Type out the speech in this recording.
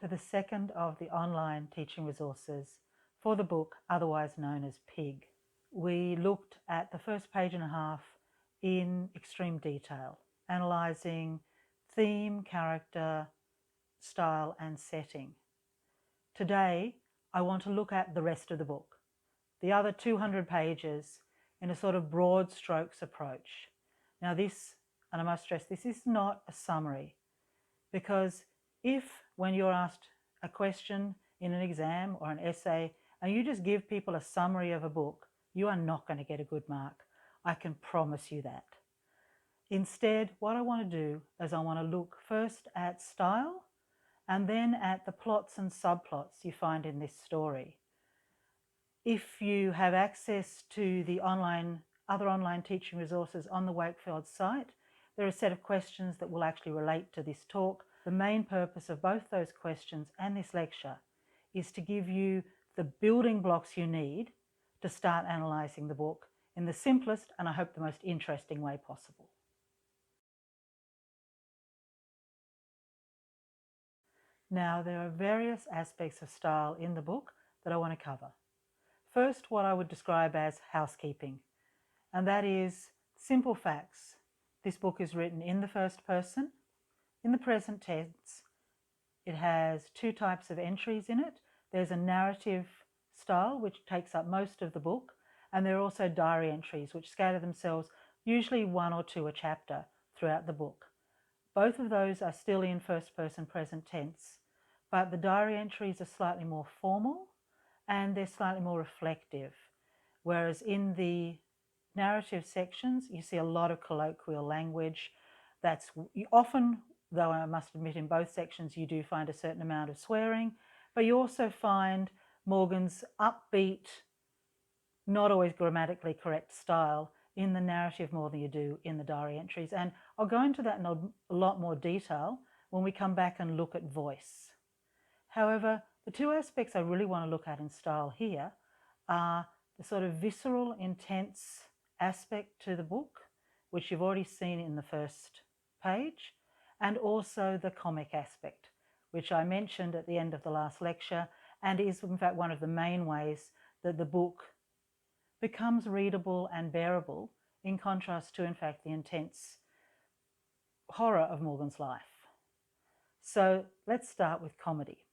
to the second of the online teaching resources for the book, otherwise known as PIG. We looked at the first page and a half in extreme detail, analysing theme, character, style and setting. Today, I want to look at the rest of the book, the other 200 pages, in a sort of broad strokes approach. Now this, and I must stress, this is not a summary, because if when you're asked a question in an exam or an essay and you just give people a summary of a book, you are not going to get a good mark. I can promise you that. Instead, what I want to do is I want to look first at style and then at the plots and subplots you find in this story. If you have access to the other online teaching resources on the Wakefield site, there are a set of questions that will actually relate to this talk. The main purpose of both those questions and this lecture is to give you the building blocks you need to start analysing the book in the simplest and I hope the most interesting way possible. Now, there are various aspects of style in the book that I want to cover. First, what I would describe as housekeeping, and that is simple facts. This book is written in the first person, in the present tense. It has two types of entries in it. There's a narrative style, which takes up most of the book, and there are also diary entries, which scatter themselves, usually one or two a chapter, throughout the book. Both of those are still in first person present tense, but the diary entries are slightly more formal and they're slightly more reflective, whereas in the narrative sections you see a lot of colloquial language. That's often, though I must admit in both sections you do find a certain amount of swearing, but you also find Morgan's upbeat, not always grammatically correct style in the narrative more than you do in the diary entries. And I'll go into that in a lot more detail when we come back and look at voice. However, the two aspects I really want to look at in style here are the sort of visceral, intense aspect to the book, which you've already seen in the first page, and also the comic aspect, which I mentioned at the end of the last lecture, and is in fact one of the main ways that the book becomes readable and bearable, in contrast to, in fact, the intense horror of Morgan's life. So let's start with comedy.